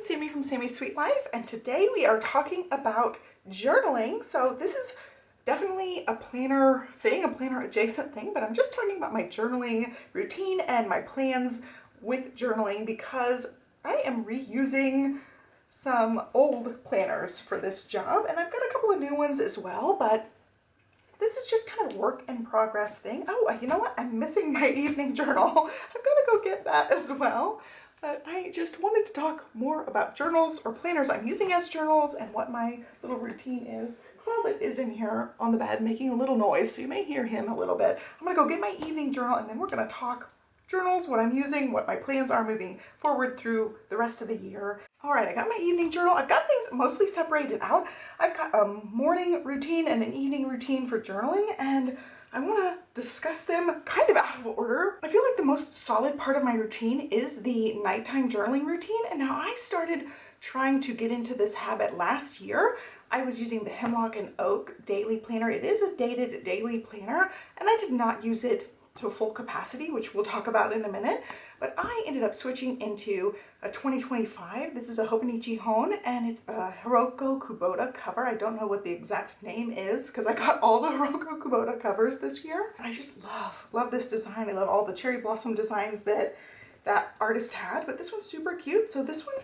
Sami from Sami's Sweet Life, and today we are talking about journaling. So this is definitely a planner thing, a planner adjacent thing, but I'm just talking about my journaling routine and my plans with journaling because I am reusing some old planners for this job, and I've got a couple of new ones as well, but this is just kind of work in progress thing. Oh, you know what? I'm missing my evening journal. I'm gonna go get that as well. But I just wanted to talk more about journals or planners I'm using as journals and what my little routine is. Cloudlet is in here on the bed making a little noise, so you may hear him a little bit. I'm gonna go get my evening journal and then we're gonna talk journals, what I'm using, what my plans are moving forward through the rest of the year. All right, I got my evening journal. I've got things mostly separated out. I've got a morning routine and an evening routine for journaling, and I want to discuss them kind of out of order. I feel like the most solid part of my routine is the nighttime journaling routine, and now I started trying to get into this habit last year. I was using the Hemlock and Oak daily planner. It is a dated daily planner, and I did not use it to full capacity, which we'll talk about in a minute, but I ended up switching into a 2025. This is a Hobonichi Hone, and it's a Hiroko Kubota cover. I don't know what the exact name is because I got all the Hiroko Kubota covers this year. I just love this design. I love all the cherry blossom designs that that artist had, but this one's super cute. So this one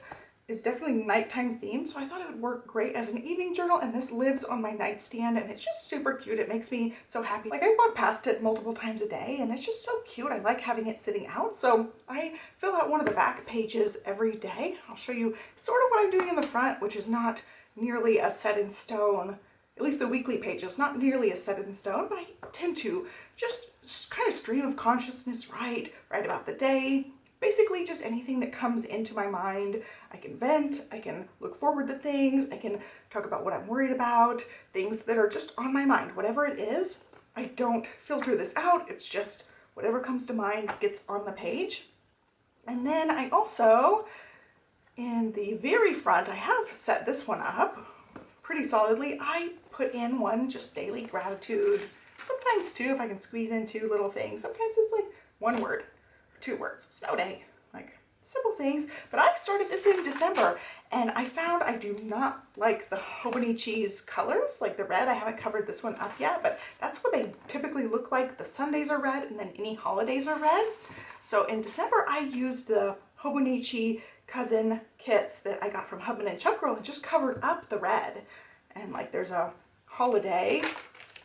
is definitely nighttime themed, so I thought it would work great as an evening journal, and this lives on my nightstand and it's just super cute. It makes me so happy. Like, I walk past it multiple times a day and it's just so cute. I like having it sitting out, so I fill out one of the back pages every day. I'll show you sort of what I'm doing in the front, which is not nearly as set in stone. At least the weekly page is not nearly as set in stone, but I tend to just kind of stream of consciousness, write about the day. Basically just anything that comes into my mind. I can vent, I can look forward to things, I can talk about what I'm worried about, things that are just on my mind, whatever it is. I don't filter this out, it's just whatever comes to mind gets on the page. And then I also, in the very front, I have set this one up pretty solidly. I put in one just daily gratitude, sometimes two if I can squeeze in two little things. Sometimes it's like one word. 2 words, snow day, like simple things. But I started this in December and I found I do not like the Hobonichi's colors, like the red. I haven't covered this one up yet, but that's what they typically look like. The Sundays are red and then any holidays are red. So in December, I used the Hobonichi cousin kits that I got from Hubman and Chuck Roll and just covered up the red. And like there's a holiday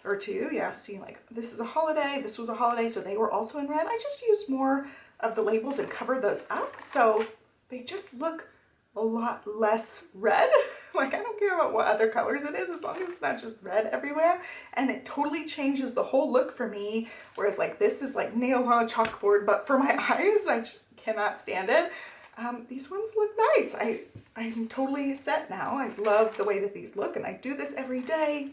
or two, yeah, see, like this is a holiday, this was a holiday, so they were also in red. I just used more of the labels and covered those up, so they just look a lot less red. Like, I don't care about what other colors it is as long as it's not just red everywhere, and it totally changes the whole look for me. Whereas like this is like nails on a chalkboard, but for my eyes, I just cannot stand it. These ones look nice. I'm totally set now. I love the way that these look, and I do this every day.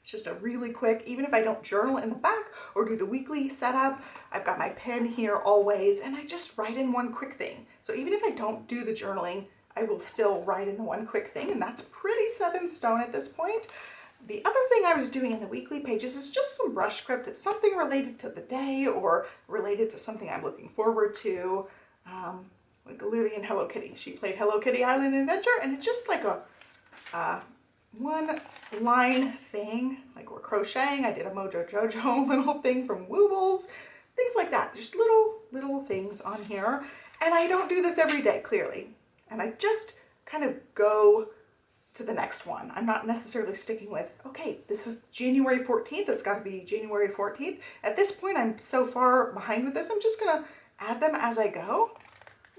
It's just a really quick, even if I don't journal in the back or do the weekly setup, I've got my pen here always, and I just write in one quick thing. So even if I don't do the journaling, I will still write in the one quick thing, and that's pretty set in stone at this point. The other thing I was doing in the weekly pages is just some brush script. It's something related to the day or related to something I'm looking forward to. Like Olivia and Hello Kitty. She played Hello Kitty Island Adventure, and it's just like a one line thing, like we're crocheting. I did a Mojo Jojo little thing from Woobles, things like that. Just little things on here. And I don't do this every day, clearly. And I just kind of go to the next one. I'm not necessarily sticking with, okay, this is January 14th. It's got to be January 14th. At this point, I'm so far behind with this. I'm just going to add them as I go.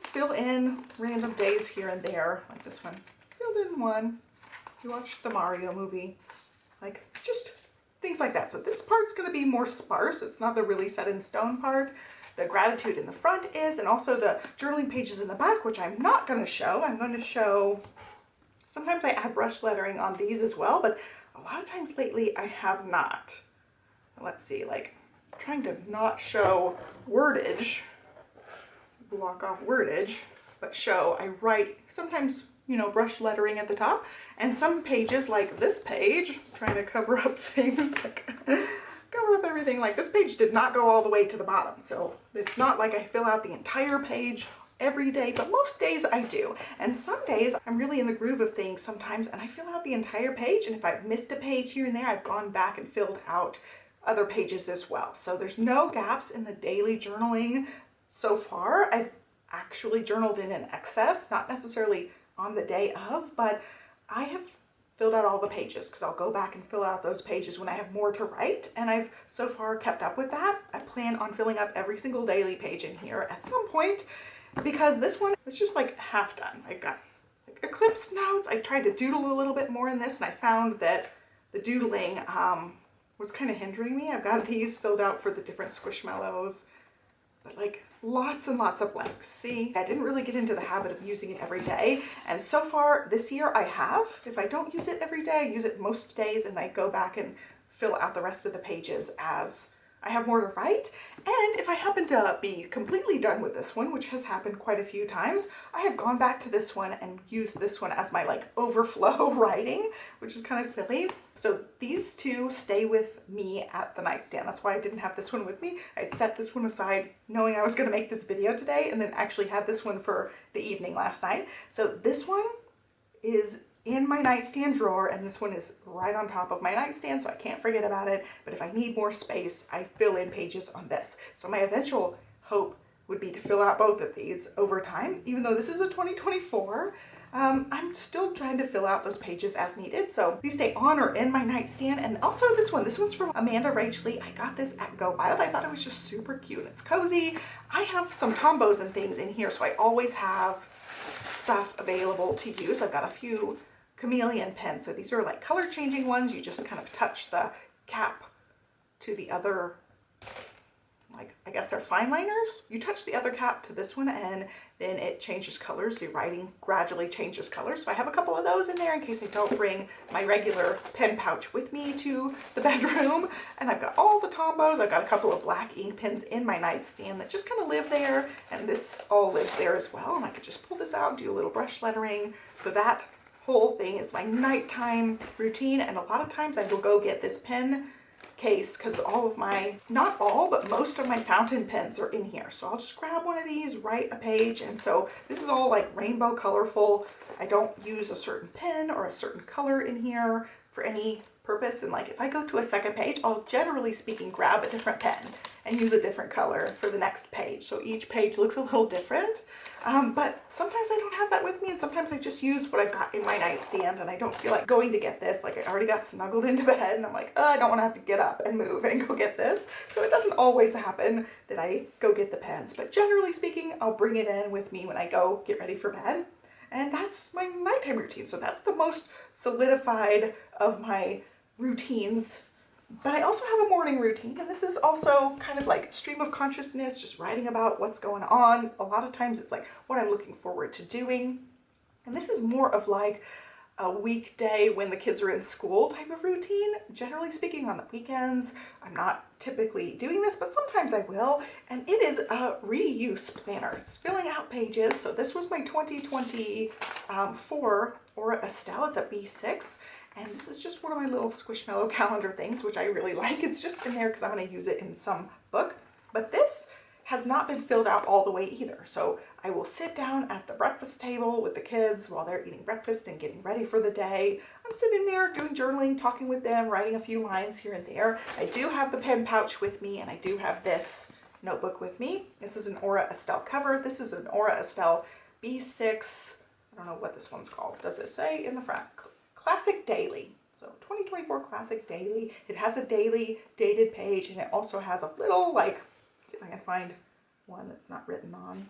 Fill in random days here and there, like this one. Filled in one. You watched the Mario movie, like just things like that. So this part's going to be more sparse. It's not the really set in stone part. The gratitude in the front is, and also the journaling pages in the back, which I'm not going to show. I'm going to show, sometimes I add brush lettering on these as well, but a lot of times lately I have not. Let's see, like I'm trying to not show wordage, block off wordage, but show, I write sometimes, you know, brush lettering at the top, and some pages like this page, I'm trying to cover up things, like cover up everything. Like this page did not go all the way to the bottom, so it's not like I fill out the entire page every day, but most days I do. And some days I'm really in the groove of things sometimes and I fill out the entire page, and if I've missed a page here and there, I've gone back and filled out other pages as well. So there's no gaps in the daily journaling so far. I've actually journaled in excess, not necessarily on the day of, but I have filled out all the pages because I'll go back and fill out those pages when I have more to write, and I've so far kept up with that. I plan on filling up every single daily page in here at some point, because this one is just like half done. I got like eclipse notes. I tried to doodle a little bit more in this, and I found that the doodling was kind of hindering me. I've got these filled out for the different squishmallows, but like lots and lots of blanks. See, I didn't really get into the habit of using it every day, and so far this year I have. If I don't use it every day, I use it most days, and I go back and fill out the rest of the pages as I have more to write. And if I happen to be completely done with this one, which has happened quite a few times, I have gone back to this one and used this one as my like overflow writing, which is kind of silly. So these two stay with me at the nightstand. That's why I didn't have this one with me. I'd set this one aside knowing I was going to make this video today, and then actually had this one for the evening last night. So this one is in my nightstand drawer, and this one is right on top of my nightstand, so I can't forget about it. But if I need more space, I fill in pages on this. So my eventual hope would be to fill out both of these over time. Even though this is a 2024, I'm still trying to fill out those pages as needed. So these stay on or in my nightstand. And also this one's from Amanda Rachley. I got this at Go Wild. I thought it was just super cute. It's cozy. I have some Tombos and things in here, so I always have stuff available to use. I've got a few chameleon pens. So these are like color changing ones. You just kind of touch the cap to the other, like, I guess they're fine liners. You touch the other cap to this one, and then it changes colors. The writing gradually changes colors. So I have a couple of those in there in case I don't bring my regular pen pouch with me to the bedroom. And I've got all the Tombos. I've got a couple of black ink pens in my nightstand that just kind of live there, and this all lives there as well. And I could just pull this out and do a little brush lettering. So that whole thing is my nighttime routine, and a lot of times I will go get this pen case because all of my, not all, but most of my fountain pens are in here. So I'll just grab one of these, write a page, and so this is all like rainbow colorful. I don't use a certain pen or a certain color in here for any purpose, and like if I go to a second page, I'll generally speaking grab a different pen and use a different color for the next page. So each page looks a little different, but sometimes I don't have that with me, and sometimes I just use what I've got in my nightstand, and I don't feel like going to get this. Like I already got snuggled into bed, and I'm like, oh, I don't want to have to get up and move and go get this. So it doesn't always happen that I go get the pens, but generally speaking, I'll bring it in with me when I go get ready for bed. And that's my nighttime routine. So that's the most solidified of my routines. But I also have a morning routine, and this is also kind of like stream of consciousness, just writing about what's going on. A lot of times it's like what I'm looking forward to doing. And this is more of like a weekday when the kids are in school type of routine. Generally speaking, on the weekends, I'm not typically doing this, but sometimes I will. And it is a reuse planner. It's filling out pages. So this was my 2024 Aura Estelle. It's a B6. And this is just one of my little Squishmallow calendar things, which I really like. It's just in there because I'm going to use it in some book. But this has not been filled out all the way either. So I will sit down at the breakfast table with the kids while they're eating breakfast and getting ready for the day. I'm sitting there doing journaling, talking with them, writing a few lines here and there. I do have the pen pouch with me, and I do have this notebook with me. This is an Aura Estelle cover. This is an Aura Estelle B6. I don't know what this one's called. Does it say in the front? Classic Daily. So 2024 Classic Daily. It has a daily dated page, and it also has a little, like, let's see if I can find one that's not written on.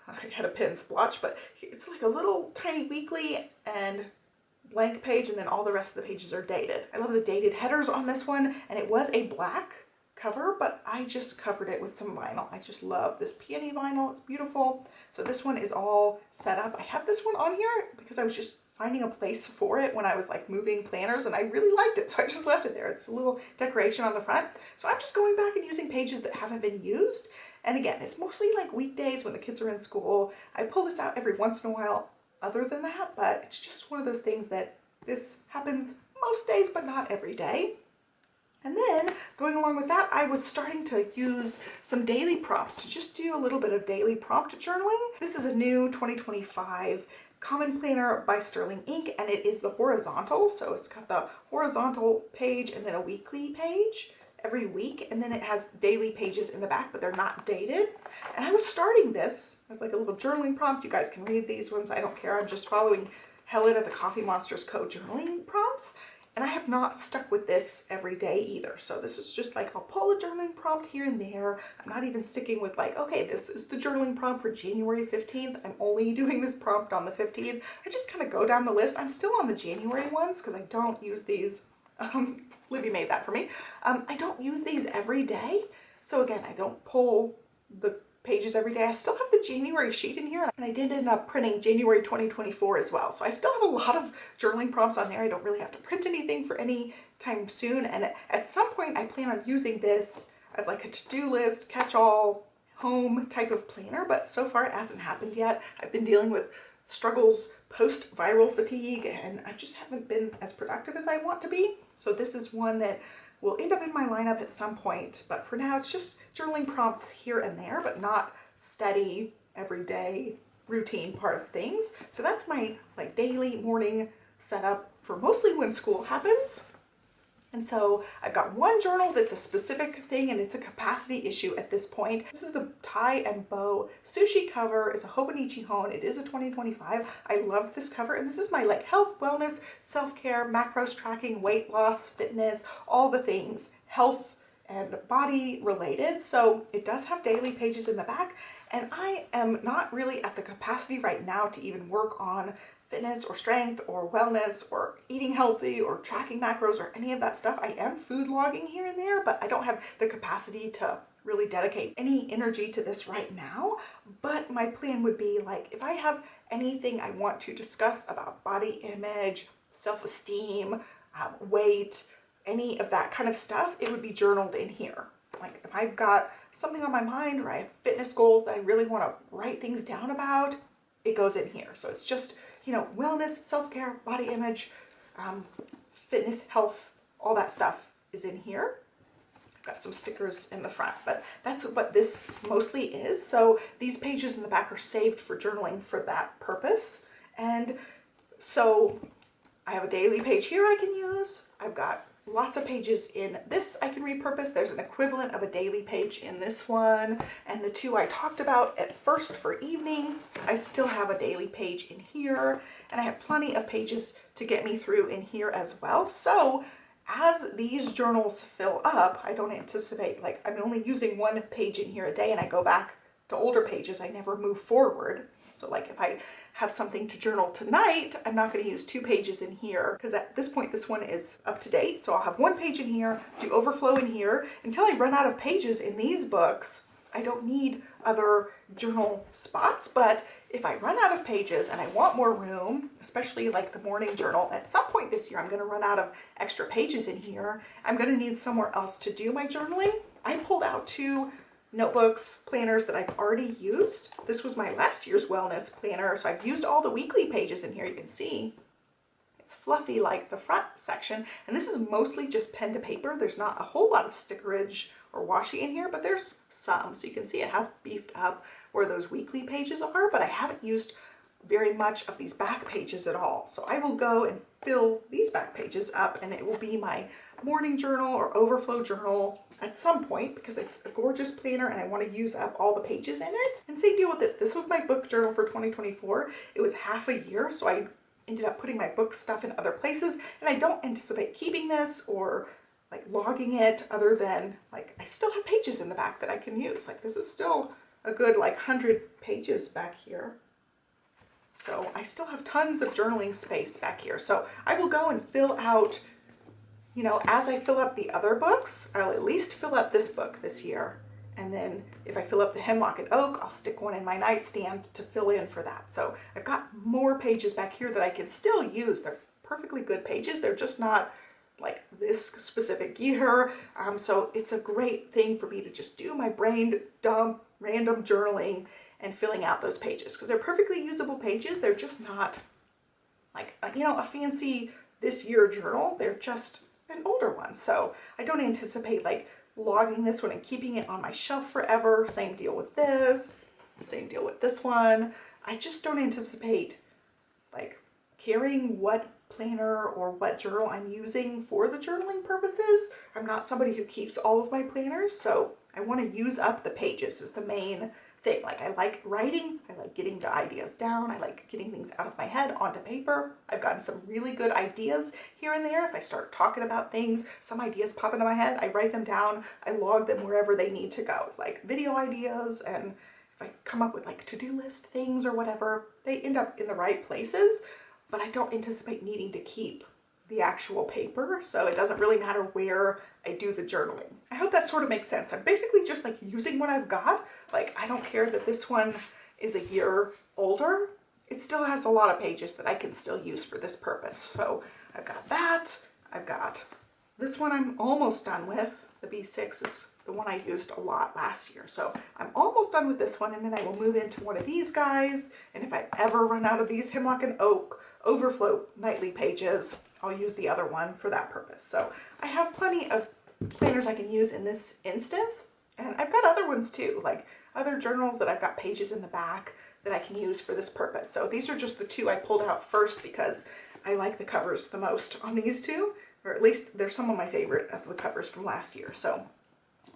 I had a pen splotch, but it's like a little tiny weekly and blank page, and then all the rest of the pages are dated. I love the dated headers on this one, and it was a black cover, but I just covered it with some vinyl. I just love this peony vinyl. It's beautiful. So this one is all set up. I have this one on here because I was just finding a place for it when I was like moving planners, and I really liked it, so I just left it there. It's a little decoration on the front. So I'm just going back and using pages that haven't been used. And again, it's mostly like weekdays when the kids are in school. I pull this out every once in a while other than that, but it's just one of those things that this happens most days, but not every day. And then going along with that, I was starting to use some daily prompts to just do a little bit of daily prompt journaling. This is a new 2025 Common Planner by Sterling Ink, and it is the horizontal. So it's got the horizontal page and then a weekly page every week, and then it has daily pages in the back, but they're not dated. And I was starting this as like a little journaling prompt. You guys can read these ones, I don't care. I'm just following Helen at the Coffee Monsters Co. journaling prompts. And I have not stuck with this every day either. So this is just like, I'll pull a journaling prompt here and there. I'm not even sticking with like, okay, this is the journaling prompt for January 15th. I'm only doing this prompt on the 15th. I just kind of go down the list. I'm still on the January ones because I don't use these. Libby made that for me. I don't use these every day. So again, I don't pull the pages every day. I still have the January sheet in here, and I did end up printing January 2024 as well. So I still have a lot of journaling prompts on there. I don't really have to print anything for any time soon. And at some point I plan on using this as like a to-do list, catch-all, home type of planner, but so far it hasn't happened yet. I've been dealing with struggles post-viral fatigue, and I just haven't been as productive as I want to be. So this is one that will end up in my lineup at some point, but for now it's just journaling prompts here and there, but not steady, everyday, routine part of things. So that's my like daily morning setup for mostly when school happens. And so I've got one journal that's a specific thing, and it's a capacity issue at this point. This is the tie and bow sushi cover. It's a Hobonichi Hone. It is a 2025. I loved this cover, and this is my like health, wellness, self-care, macros tracking, weight loss, fitness, all the things, health and body related. So it does have daily pages in the back, and I am not really at the capacity right now to even work on fitness or strength or wellness or eating healthy or tracking macros or any of that stuff. I am food logging here and there, but I don't have the capacity to really dedicate any energy to this right now. But my plan would be like, if I have anything I want to discuss about body image, self-esteem, weight, any of that kind of stuff, it would be journaled in here. Like if I've got something on my mind or I have fitness goals that I really want to write things down about, it goes in here. So it's just, you know, wellness, self-care, body image, fitness, health, all that stuff is in here. I've got some stickers in the front, but that's what this mostly is. So these pages in the back are saved for journaling for that purpose. And so I have a daily page here I can use. I've got lots of pages in this I can repurpose. There's an equivalent of a daily page in this one. And the two I talked about at first for evening, I still have a daily page in here. And I have plenty of pages to get me through in here as well. So as these journals fill up, I don't anticipate, like I'm only using one page in here a day and I go back to older pages. I never move forward. So like if I have something to journal tonight, I'm not going to use 2 pages in here because at this point this one is up to date. So I'll have 1 page in here, do overflow in here until I run out of pages in these books. I don't need other journal spots, but if I run out of pages and I want more room, especially like the morning journal, at some point this year I'm going to run out of extra pages in here. I'm going to need somewhere else to do my journaling. I pulled out 2 notebooks, planners that I've already used. This was my last year's wellness planner, so I've used all the weekly pages in here. You can see it's fluffy like the front section, and this is mostly just pen to paper. There's not a whole lot of stickerage or washi in here, but there's some, so you can see it has beefed up where those weekly pages are, but I haven't used very much of these back pages at all. So I will go and fill these back pages up, and it will be my morning journal or overflow journal at some point because it's a gorgeous planner and I want to use up all the pages in it. And same deal with this. This was my book journal for 2024. It was half a year, so I ended up putting my book stuff in other places, and I don't anticipate keeping this or like logging it other than like I still have pages in the back that I can use. Like this is still a good like 100 pages back here. So I still have tons of journaling space back here. So I will go and fill out, you know, as I fill up the other books, I'll at least fill up this book this year. And then if I fill up the Hemlock and Oak, I'll stick one in my nightstand to fill in for that. So I've got more pages back here that I can still use. They're perfectly good pages. They're just not like this specific year. So it's a great thing for me to just do my brain dump, random journaling and filling out those pages because they're perfectly usable pages. They're just not like, you know, a fancy this year journal. They're just an older one. So I don't anticipate like logging this one and keeping it on my shelf forever. Same deal with this, same deal with this one. I just don't anticipate like carrying what planner or what journal I'm using for the journaling purposes. I'm not somebody who keeps all of my planners, so I want to use up the pages is the main thing. Like I like writing, I like getting the ideas down, I like getting things out of my head onto paper. I've gotten some really good ideas here and there. If I start talking about things, some ideas pop into my head, I write them down, I log them wherever they need to go, like video ideas, and if I come up with like to-do list things or whatever, they end up in the right places, but I don't anticipate needing to keep the actual paper, so it doesn't really matter where I do the journaling. I hope that sort of makes sense. I'm basically just like using what I've got. Like I don't care that this one is a year older. It still has a lot of pages that I can still use for this purpose. So I've got that. I've got this one I'm almost done with. The B6 is the one I used a lot last year. So I'm almost done with this one, and then I will move into one of these guys. And if I ever run out of these Hemlock and Oak Overflow nightly pages, I'll use the other one for that purpose. So I have plenty of planners I can use in this instance. And I've got other ones too, like other journals that I've got pages in the back that I can use for this purpose. So these are just the two I pulled out first because I like the covers the most on these two, or at least they're some of my favorite of the covers from last year. So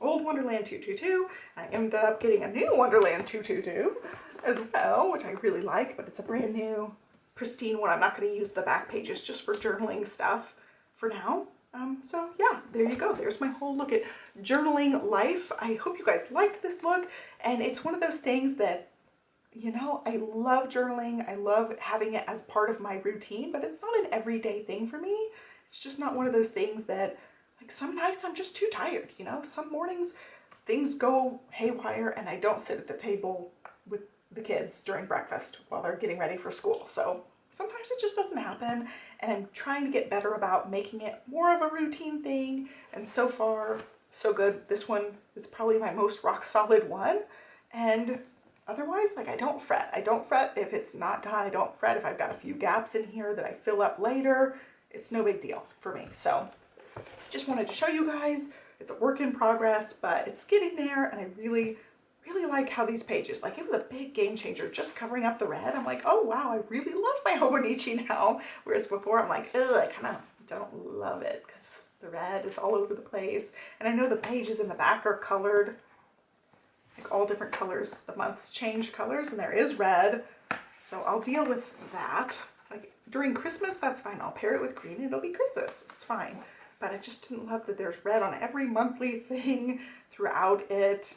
Old Wonderland 222, I ended up getting a new Wonderland 222 as well, which I really like, but it's a brand new pristine one. I'm not going to use the back pages just for journaling stuff for now. So yeah, there you go. There's my whole look at journaling life. I hope you guys liked this look, and it's one of those things that, you know, I love journaling. I love having it as part of my routine, but it's not an everyday thing for me. It's just not one of those things that, like, some nights I'm just too tired, you know? Some mornings things go haywire and I don't sit at the table with the kids during breakfast while they're getting ready for school. So sometimes it just doesn't happen, and I'm trying to get better about making it more of a routine thing, and so far so good. This one is probably my most rock solid one, and otherwise, like, I don't fret. I don't fret if it's not done. I don't fret if I've got a few gaps in here that I fill up later. It's no big deal for me. So just wanted to show you guys. It's a work in progress, but it's getting there, and I really like how these pages, like, it was a big game changer just covering up the red. I'm like, oh wow, I really love my Hobonichi now. Whereas before I'm like, ugh, I kind of don't love it because the red is all over the place. And I know the pages in the back are colored, like all different colors. The months change colors, and there is red. So I'll deal with that. Like during Christmas, that's fine. I'll pair it with green and it'll be Christmas. It's fine. But I just didn't love that there's red on every monthly thing throughout it.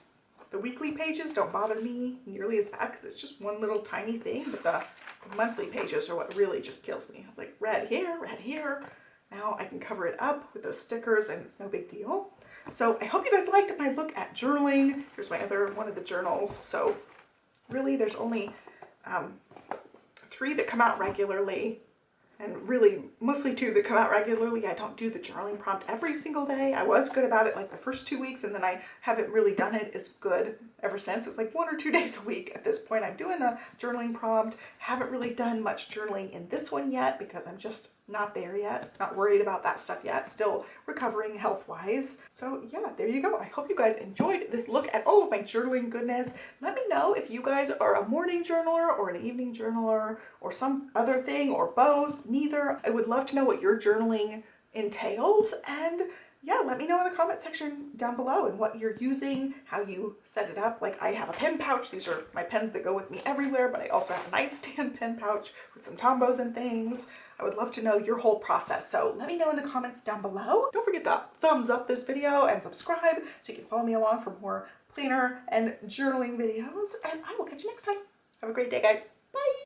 The weekly pages don't bother me nearly as bad because it's just one little tiny thing, but the monthly pages are what really just kills me. Like red here, red here. Now I can cover it up with those stickers and it's no big deal. So I hope you guys liked my look at journaling. Here's my other one of the journals. So really there's only 3 that come out regularly. And really, mostly 2 that come out regularly. I don't do the journaling prompt every single day. I was good about it like the first 2 weeks, and then I haven't really done it as good ever since. It's like 1 or 2 days a week at this point. I'm doing the journaling prompt. Haven't really done much journaling in this one yet because I'm just not there yet. Not worried about that stuff yet. Still recovering health-wise. So yeah, there you go. I hope you guys enjoyed this look at all of my journaling goodness. Let me know if you guys are a morning journaler or an evening journaler or some other thing or both, neither. I would love to know what your journaling entails, and yeah, let me know in the comment section down below and what you're using, how you set it up. Like I have a pen pouch. These are my pens that go with me everywhere, but I also have a nightstand pen pouch with some Tombos and things. I would love to know your whole process. So let me know in the comments down below. Don't forget to thumbs up this video and subscribe so you can follow me along for more planner and journaling videos. And I will catch you next time. Have a great day, guys. Bye.